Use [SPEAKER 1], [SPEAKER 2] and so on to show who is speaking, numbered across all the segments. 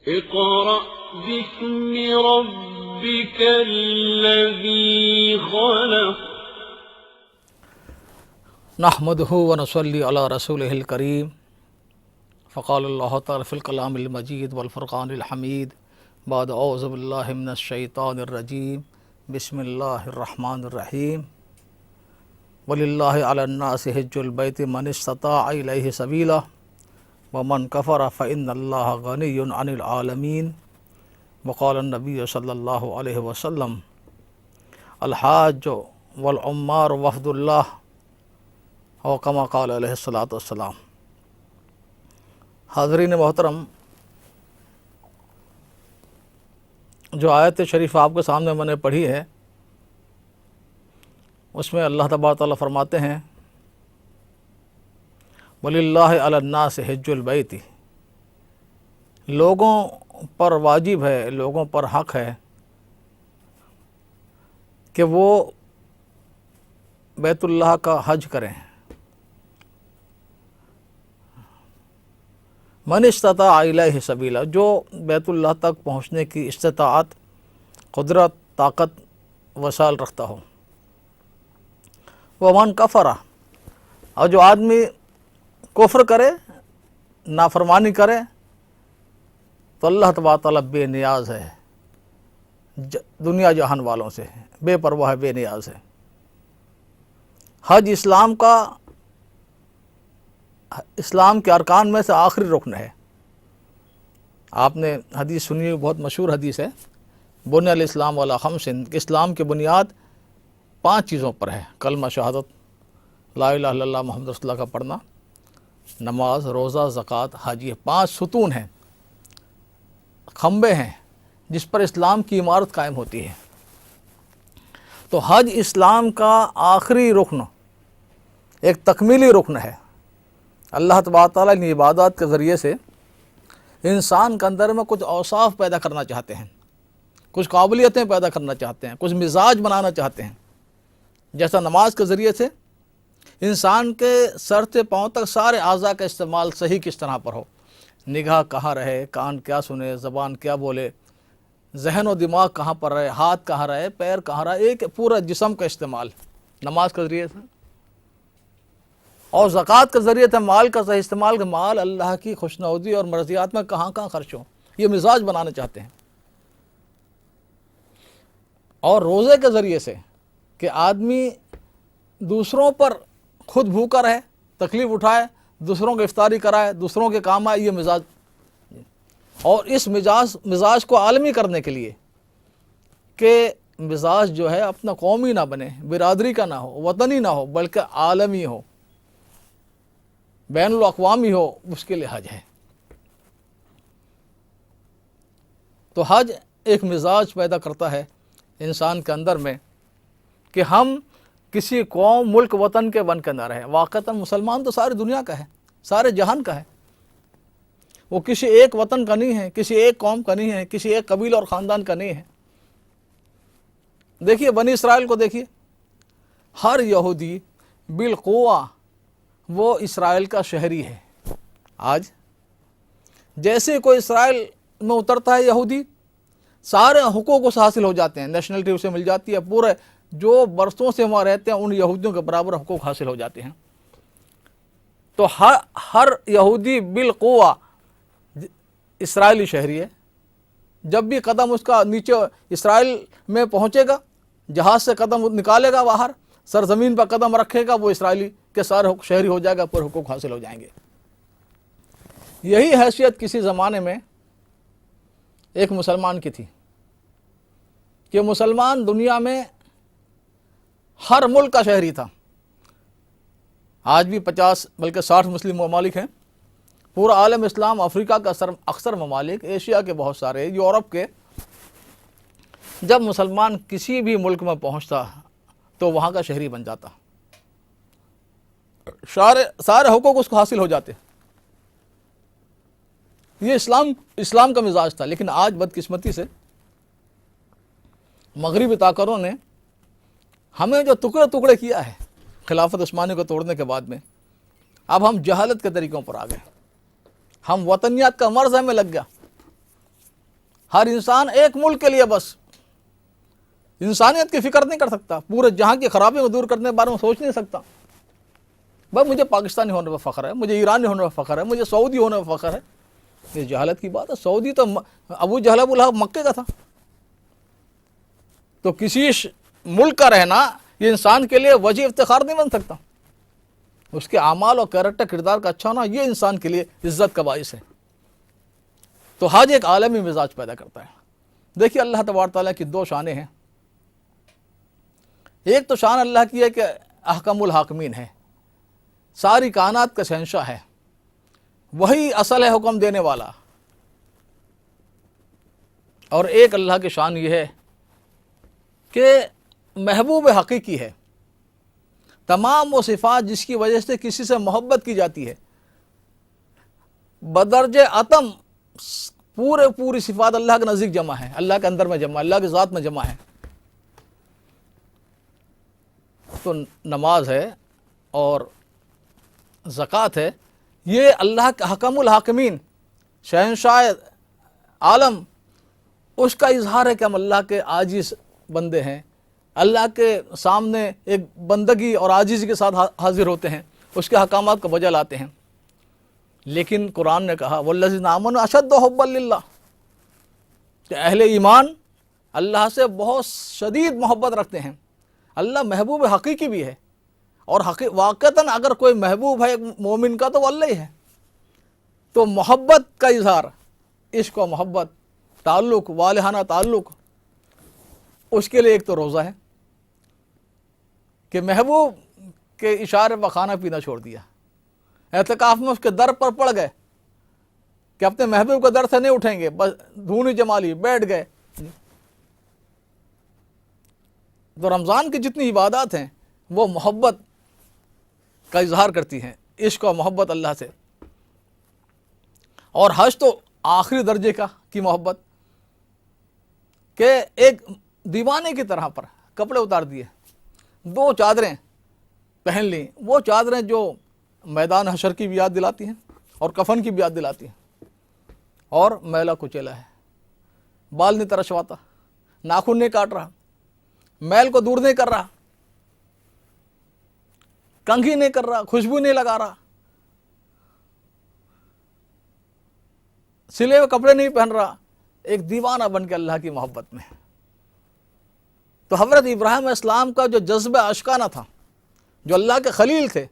[SPEAKER 1] اقرأ باسم ربك الذي خلق.
[SPEAKER 2] نحمده ونصلي على رسوله الكريم. فقال الله تعالى في الكلام المجيد والفرقان الحميد بعد اعوذ بالله من الشيطان الرجيم بسم الله الرحمن الرحيم. ولله على الناس حج البيت من استطاع إليه سبيلا ومن كفر فإن الله غني عن العالمين. وقال النبي صلى الله عليه وسلم الحاج والعمار وفد الله، اور کما قال علیہ الصلاۃ والسلام. حاضرین محترم، جو آیت شریف آپ کے سامنے میں نے پڑھی ہے، اس میں اللہ تبارک تعالیٰ فرماتے ہیں وَلِلَّهِ عَلَى النَّاسِ حِجُّ الْبَيْتِ، لوگوں پر واجب ہے، لوگوں پر حق ہے کہ وہ بیت اللہ کا حج کریں. من استطاع الیہ سبیلا، جو بیت اللہ تک پہنچنے کی استطاعت، قدرت، طاقت، وسائل رکھتا ہو. ومن کفر، اور جو آدمی کفر کرے، نافرمانی کرے، تو اللہ تبارک تعالیٰ بے نیاز ہے، دنیا جہان والوں سے بے پرواہ ہے، بے نیاز ہے. حج اسلام کے ارکان میں سے آخری رکن ہے. آپ نے حدیث سنی ہے، بہت مشہور حدیث ہے، بنی الاسلام علی خمس، کہ اسلام کی بنیاد 5 چیزوں پر ہے: کلمہ شہادت، لا الہ الا اللہ محمد رسول اللہ کا پڑھنا، نماز، روزہ، زکوٰۃ، حج. یہ 5 ستون ہیں، کھمبے ہیں جس پر اسلام کی عمارت قائم ہوتی ہے. تو حج اسلام کا آخری رکن، ایک تکمیلی رکن ہے. اللہ تبارک تعالیٰ ان عبادات کے ذریعے سے انسان کے اندر میں کچھ اوصاف پیدا کرنا چاہتے ہیں، کچھ قابلیتیں پیدا کرنا چاہتے ہیں، کچھ مزاج بنانا چاہتے ہیں. جیسا نماز کے ذریعے سے انسان کے سر سے پاؤں تک سارے اعضاء کا استعمال صحیح کس طرح پر ہو، نگاہ کہاں رہے، کان کیا سنے، زبان کیا بولے، ذہن و دماغ کہاں پر رہے، ہاتھ کہاں رہے، پیر کہاں رہے، ایک پورا جسم کا استعمال نماز کے ذریعے سے. اور زکوٰۃ کے ذریعے سے مال کا صحیح استعمال، کہ مال اللہ کی خوشنودی اور مرضیات میں کہاں کہاں خرچ ہو، یہ مزاج بنانا چاہتے ہیں. اور روزے کے ذریعے سے کہ آدمی دوسروں پر خود بھوکا رہے، تکلیف اٹھائے، دوسروں کو افطاری کرائے، دوسروں کے کام آئے، یہ مزاج. اور اس مزاج کو عالمی کرنے کے لیے کہ مزاج جو ہے اپنا قومی نہ بنے، برادری کا نہ ہو، وطنی نہ ہو، بلکہ عالمی ہو، بین الاقوامی ہو، اس کے لیے حج ہے. تو حج ایک مزاج پیدا کرتا ہے انسان کے اندر میں کہ ہم کسی قوم، ملک، وطن کے بن کے نہ رہے. واقعتاً مسلمان تو ساری دنیا کا ہے، سارے جہان کا ہے. وہ کسی ایک وطن کا نہیں ہے، کسی ایک قوم کا نہیں ہے، کسی ایک قبیلہ اور خاندان کا نہیں ہے. دیکھیے بنی اسرائیل کو دیکھیے، ہر یہودی بالقوہ وہ اسرائیل کا شہری ہے. آج جیسے کوئی اسرائیل میں اترتا ہے یہودی، سارے حقوق اس حاصل ہو جاتے ہیں، نیشنلٹی اسے مل جاتی ہے، پورے جو برسوں سے وہاں رہتے ہیں ان یہودیوں کے برابر حقوق حاصل ہو جاتے ہیں. تو ہر یہودی بالقوہ اسرائیلی شہری ہے. جب بھی قدم اس کا نیچے اسرائیل میں پہنچے گا، جہاز سے قدم نکالے گا باہر، سرزمین پر قدم رکھے گا، وہ اسرائیلی کے سارے شہری ہو جائے گا، پورے حقوق حاصل ہو جائیں گے. یہی حیثیت کسی زمانے میں ایک مسلمان کی تھی کہ مسلمان دنیا میں ہر ملک کا شہری تھا. آج بھی 50 بلکہ 60 مسلم ممالک ہیں. پورا عالم اسلام، افریقہ کا اکثر ممالک، ایشیا کے بہت سارے، یورپ کے. جب مسلمان کسی بھی ملک میں پہنچتا تو وہاں کا شہری بن جاتا، سارے حقوق اس کو حاصل ہو جاتے. یہ اسلام کا مزاج تھا. لیکن آج بدقسمتی سے مغربی طاقتوں نے ہمیں جو ٹکڑے کیا ہے خلافت عثمانی کو توڑنے کے بعد میں، اب ہم جہالت کے طریقوں پر آ گئے. ہم وطنیات کا مرض ہمیں لگ گیا ہر انسان ایک ملک کے لیے بس انسانیت کی فکر نہیں کر سکتا، پورے جہاں کی خرابی کو دور کرنے کے بارے میں سوچ نہیں سکتا۔ بھائی مجھے پاکستانی ہونے پر فخر ہے، مجھے ایرانی ہونے پر فخر ہے، مجھے سعودی ہونے پر فخر ہے، یہ جہالت کی بات ہے۔ سعودی تو ابو جہل ابو لہب مکے کا تھا، تو کسی ملک کا رہنا یہ انسان کے لیے وجہ افتخار نہیں بن سکتا۔ اس کے اعمال اور کیریکٹر کردار کا اچھا ہونا یہ انسان کے لیے عزت کا باعث ہے۔ تو حج ایک عالمی مزاج پیدا کرتا ہے۔ دیکھیے اللہ تبارک تعالیٰ کی دو شانیں ہیں، ایک تو شان اللہ کی ہے کہ احکم الحاکمین ہے، ساری کائنات کا شہنشاہ ہے، وہی اصل ہے حکم دینے والا، اور ایک اللہ کی شان یہ ہے کہ محبوب حقیقی ہے، تمام وہ صفات جس کی وجہ سے کسی سے محبت کی جاتی ہے بدرجہ اتم پوری صفات اللہ کے نزدیک جمع ہے، اللہ کے اندر میں جمع ہے، اللہ کی ذات میں جمع ہے۔ تو نماز ہے اور زکوٰۃ ہے، یہ اللہ کا حکم الحاکمین شہنشاہ عالم اس کا اظہار ہے کہ ہم اللہ کے عاجز بندے ہیں، اللہ کے سامنے ایک بندگی اور عاجزی کے ساتھ حاضر ہوتے ہیں، اس کے احکامات کو بجا لاتے ہیں۔ لیکن قرآن نے کہا والذین آمنوا اشد حبا للہ، کہ اہل ایمان اللہ سے بہت شدید محبت رکھتے ہیں۔ اللہ محبوب حقیقی بھی ہے، اور واقعتاً اگر کوئی محبوب ہے ایک مومن کا تو وہ اللہ ہی ہے۔ تو محبت کا اظہار، عشق و محبت، تعلق، والہانہ تعلق، اس کے لیے ایک تو روزہ ہے کہ محبوب کے اشارے پر کھانا پینا چھوڑ دیا، اعتکاف میں اس کے در پر پڑ گئے کہ اپنے محبوب کے در سے نہیں اٹھیں گے، بس دھونی جما لی بیٹھ گئے۔ تو رمضان کی جتنی عبادات ہیں وہ محبت کا اظہار کرتی ہیں، عشق و محبت اللہ سے۔ اور حج تو آخری درجے کی محبت، کہ ایک دیوانے کی طرح پر کپڑے اتار دیے، دو چادریں پہن لیں، وہ چادریں جو میدان حشر کی بھی یاد دلاتی ہیں اور کفن کی بھی یاد دلاتی ہیں، اور میلا کچیلا ہے، بال نہیں ترشواتا، ناخن نہیں کاٹ رہا، میل کو دور نہیں کر رہا، کنگھی نہیں کر رہا، خوشبو نہیں لگا رہا، سلے ہوئے کپڑے نہیں پہن رہا، ایک دیوانہ بن کے اللہ کی محبت میں۔ تو حضرت ابراہیم علیہ السلام کا جو جذبہ عاشقانہ تھا، جو اللہ کے خلیل تھے،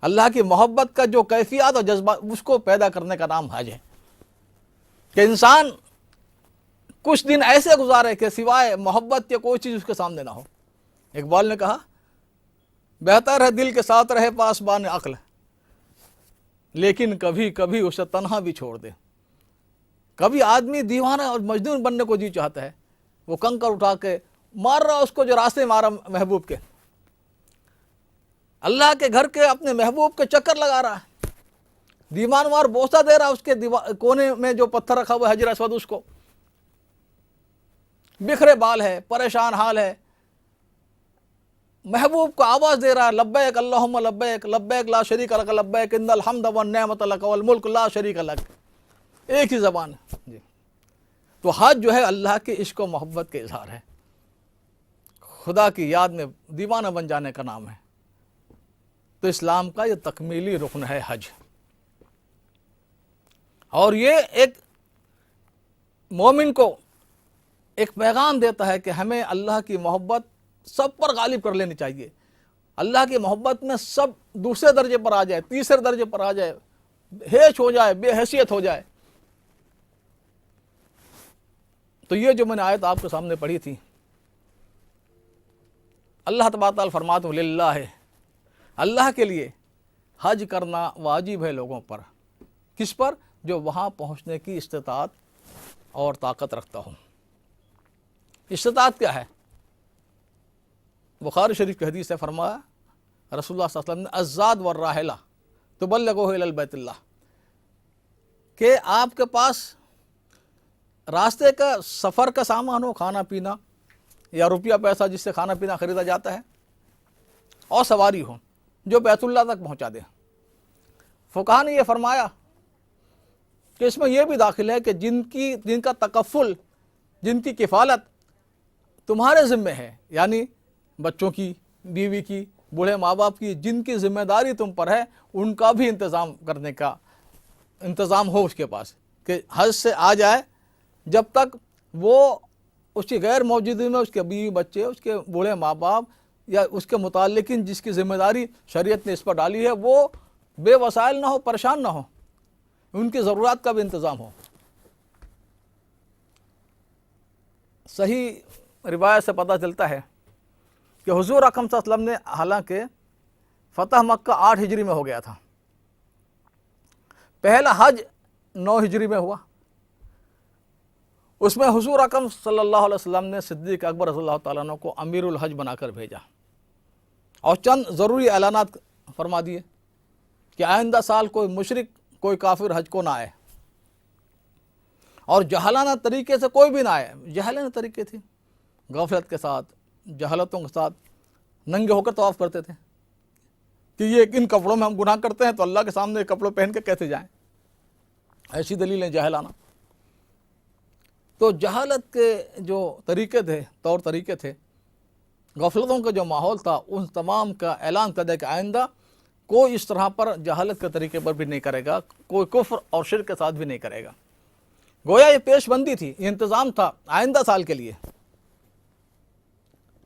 [SPEAKER 2] اللہ کی محبت کا جو کیفیات اور جذبہ، اس کو پیدا کرنے کا نام حج ہے، کہ انسان کچھ دن ایسے گزارے کہ سوائے محبت کے کوئی چیز اس کے سامنے نہ ہو۔ اقبال نے کہا بہتر ہے دل کے ساتھ رہے پاسبان عقل، لیکن کبھی کبھی اسے تنہا بھی چھوڑ دے۔ کبھی آدمی دیوانہ اور مجنون بننے کو جی چاہتا ہے، وہ کنکر اٹھا کے مار رہا اس کو جو راستے میں مارا محبوب کے، اللہ کے گھر کے اپنے محبوب کے چکر لگا رہا ہے، دیوان وار بوسہ دے رہا اس کے کونے میں جو پتھر رکھا ہوا ہے حجر اسود، اس کو بکھرے بال ہے، پریشان حال ہے، محبوب کو آواز دے رہا ہے لبیک اللہم لبیک لبیک لا شریک لک لبیک ان الحمد والنعمت لک والملک لا شریک لک، ایک ہی زبان ہے جی۔ تو حج جو ہے اللہ کے عشق و محبت کے اظہار ہے، خدا کی یاد میں دیوانہ بن جانے کا نام ہے۔ تو اسلام کا یہ تکمیلی رکن ہے حج، اور یہ ایک مومن کو ایک پیغام دیتا ہے کہ ہمیں اللہ کی محبت سب پر غالب کر لینی چاہیے۔ اللہ کی محبت میں سب دوسرے درجے پر آ جائے، تیسرے درجے پر آ جائے، ہیچ ہو جائے، بے حیثیت ہو جائے۔ تو یہ جو میں نے آیت آپ کے سامنے پڑھی تھی، اللہ تبارک تعالیٰ فرماتے ہیں للہ، اللہ کے لیے حج کرنا واجب ہے لوگوں پر، کس پر؟ جو وہاں پہنچنے کی استطاعت اور طاقت رکھتا ہوں۔ استطاعت کیا ہے؟ بخاری شریف کی حدیث سے فرمایا رسول اللہ صلی اللہ علیہ وسلم نے الزاد والراحلہ تبلغہ الی البیت اللہ، کہ آپ کے پاس راستے کا سفر کا سامان ہو، کھانا پینا یا روپیہ پیسہ جس سے کھانا پینا خریدا جاتا ہے، اور سواری ہو جو بیت اللہ تک پہنچا دے۔ فقہاء نے یہ فرمایا کہ اس میں یہ بھی داخل ہے کہ جن کا تکفل جن کی کفالت تمہارے ذمہ ہے، یعنی بچوں کی، بیوی کی، بوڑھے ماں باپ کی، جن کی ذمہ داری تم پر ہے، ان کا بھی انتظام کرنے کا انتظام ہو اس کے پاس، کہ حج سے آ جائے، جب تک وہ اس کی غیر موجودگی میں اس کے بیوی بچے، اس کے بوڑھے ماں باپ یا اس کے متعلقین جس کی ذمہ داری شریعت نے اس پر ڈالی ہے، وہ بے وسائل نہ ہو، پریشان نہ ہو، ان کی ضرورات کا بھی انتظام ہو۔ صحیح روایت سے پتہ چلتا ہے کہ حضور اکرم صلی اللہ علیہ وسلم نے، حالانکہ فتح مکہ 8 ہجری میں ہو گیا تھا، پہلا حج 9 ہجری میں ہوا، اس میں حضور اکرم صلی اللہ علیہ وسلم نے صدیق اکبر رضی اللہ تعالیٰ عنہ کو امیر الحج بنا کر بھیجا، اور چند ضروری اعلانات فرما دیے کہ آئندہ سال کوئی مشرک، کوئی کافر حج کو نہ آئے، اور جہلانہ طریقے سے کوئی بھی نہ آئے۔ جہلانہ طریقے تھے، غفلت کے ساتھ، جہالتوں کے ساتھ ننگے ہو کر طواف کرتے تھے کہ یہ ان کپڑوں میں ہم گناہ کرتے ہیں تو اللہ کے سامنے یہ کپڑے پہن کے کیسے جائیں، ایسی دلیلیں جہلانہ۔ تو جہالت کے جو طریقے تھے، طور طریقے تھے، غفلتوں کا جو ماحول تھا، ان تمام کا اعلان کر دیا کہ آئندہ کوئی اس طرح پر جہالت کے طریقے پر بھی نہیں کرے گا، کوئی کفر اور شرک کے ساتھ بھی نہیں کرے گا۔ گویا یہ پیش بندی تھی، یہ انتظام تھا آئندہ سال کے لیے۔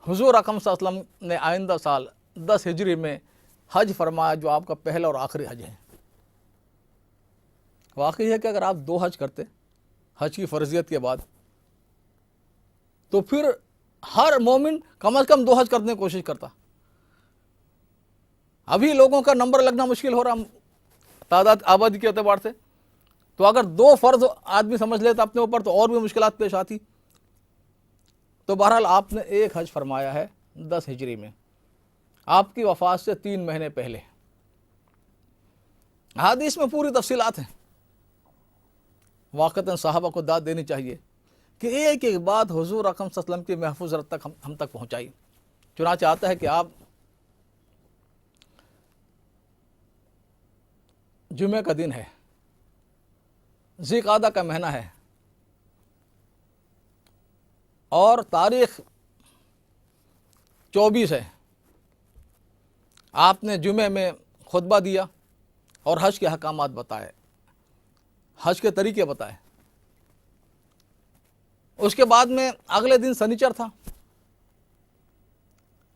[SPEAKER 2] حضور اکرم صلی اللہ علیہ وسلم نے آئندہ سال 10 ہجری میں حج فرمایا، جو آپ کا پہلا اور آخری حج ہے۔ واقعی ہے کہ اگر آپ 2 حج کرتے حج کی فرضیت کے بعد، تو پھر ہر مومن کم از کم 2 حج کرنے کی کوشش کرتا۔ ابھی لوگوں کا نمبر لگنا مشکل ہو رہا تعداد آبادی کے اعتبار سے، تو اگر 2 فرض آدمی سمجھ لیتا اپنے اوپر تو اور بھی مشکلات پیش آتی۔ تو بہرحال آپ نے 1 حج فرمایا ہے 10 ہجری میں، آپ کی وفات سے 3 مہینے پہلے۔ حدیث میں پوری تفصیلات ہیں، واقعتاً صحابہ کو داد دینی چاہیے کہ ایک ایک بات حضور اکرم صلی اللہ علیہ وسلم کی محفوظ رت تک ہم تک پہنچائی۔ چنانچہ آتا ہے کہ آپ جمعہ کا دن ہے، ذی القعدہ کا مہینہ ہے، اور تاریخ 24 ہے، آپ نے جمعے میں خطبہ دیا اور حج کے احکامات بتائے، حج کے طریقے بتائے۔ اس کے بعد میں اگلے دن سنیچر تھا،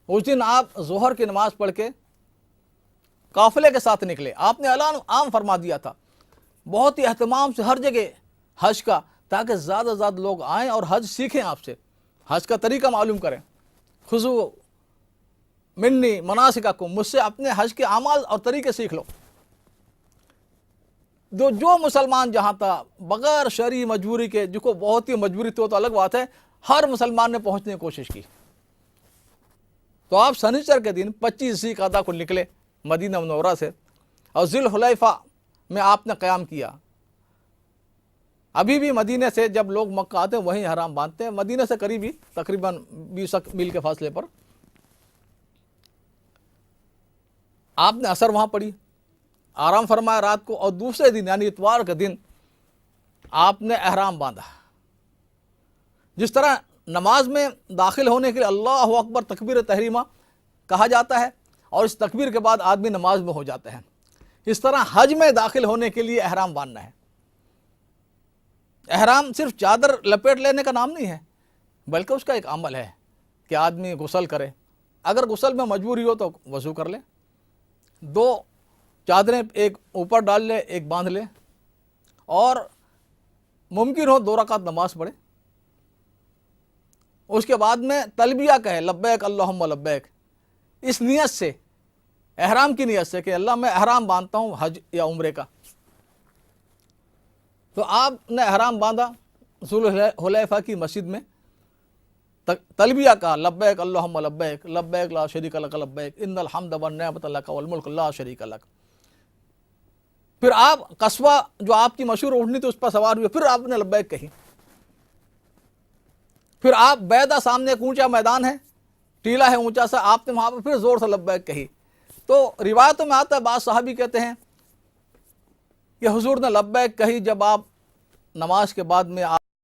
[SPEAKER 2] اس دن آپ ظہر کی نماز پڑھ کے قافلے کے ساتھ نکلے۔ آپ نے اعلان عام فرما دیا تھا، بہت ہی اہتمام سے ہر جگہ حج کا، تاکہ زیادہ سے زیادہ لوگ آئیں اور حج سیکھیں، آپ سے حج کا طریقہ معلوم کریں۔ خذوا منی مناسککم، مجھ سے اپنے حج کے اعمال اور طریقے سیکھ لو۔ جو مسلمان جہاں تھا، بغیر شرعی مجبوری کے، جس کو بہت ہی مجبوری تھی تو الگ بات ہے، ہر مسلمان نے پہنچنے کی کوشش کی۔ تو آپ سنیچر کے دن 25 ذی القعدہ کو نکلے مدینہ منورہ سے، اور ذی الحلیفہ میں آپ نے قیام کیا۔ ابھی بھی مدینہ سے جب لوگ مکہ آتے ہیں وہیں احرام باندھتے ہیں، مدینہ سے قریب ہی تقریباً 20 میل کے فاصلے پر۔ آپ نے عصر وہاں پڑھی، آرام فرمایا رات کو، اور دوسرے دن یعنی اتوار کے دن آپ نے احرام باندھا۔ جس طرح نماز میں داخل ہونے کے لیے اللہ اکبر تکبیر تحریمہ کہا جاتا ہے، اور اس تکبیر کے بعد آدمی نماز میں ہو جاتا ہے، اس طرح حج میں داخل ہونے کے لیے احرام باندھنا ہے۔ احرام صرف چادر لپیٹ لینے کا نام نہیں ہے، بلکہ اس کا ایک عمل ہے کہ آدمی غسل کرے، اگر غسل میں مجبوری ہو تو وضو کر لے، 2 چادریں ایک اوپر ڈال لے، ایک باندھ لے، اور ممکن ہو 2 رکعت نماز پڑھے۔ اس کے بعد میں تلبیہ کہے، لبیک اللہم لبیک، اس نیت سے، احرام کی نیت سے کہ اللہ میں احرام باندھتا ہوں حج یا عمرے کا۔ تو آپ نے احرام باندھا، ذی الحلیفہ کی مسجد میں تلبیہ کہا، لبیک اللہم لبیک، لبیک لا شریک لک لبیک، ان الحمد والنعمت لک والملک لا شریک لک۔ پھر آپ قصوہ جو آپ کی مشہور اونٹنی تھی اس پر سوار ہوئے، پھر آپ نے لبیک کہی۔ پھر آپ بیدہ سامنے ایک اونچا میدان ہے، ٹیلا ہے اونچا سا، آپ نے وہاں پر پھر زور سے لبیک کہی۔ تو روایتوں میں آتا ہے، بعض صحابی کہتے ہیں کہ حضور نے لبیک کہی جب آپ نماز کے بعد میں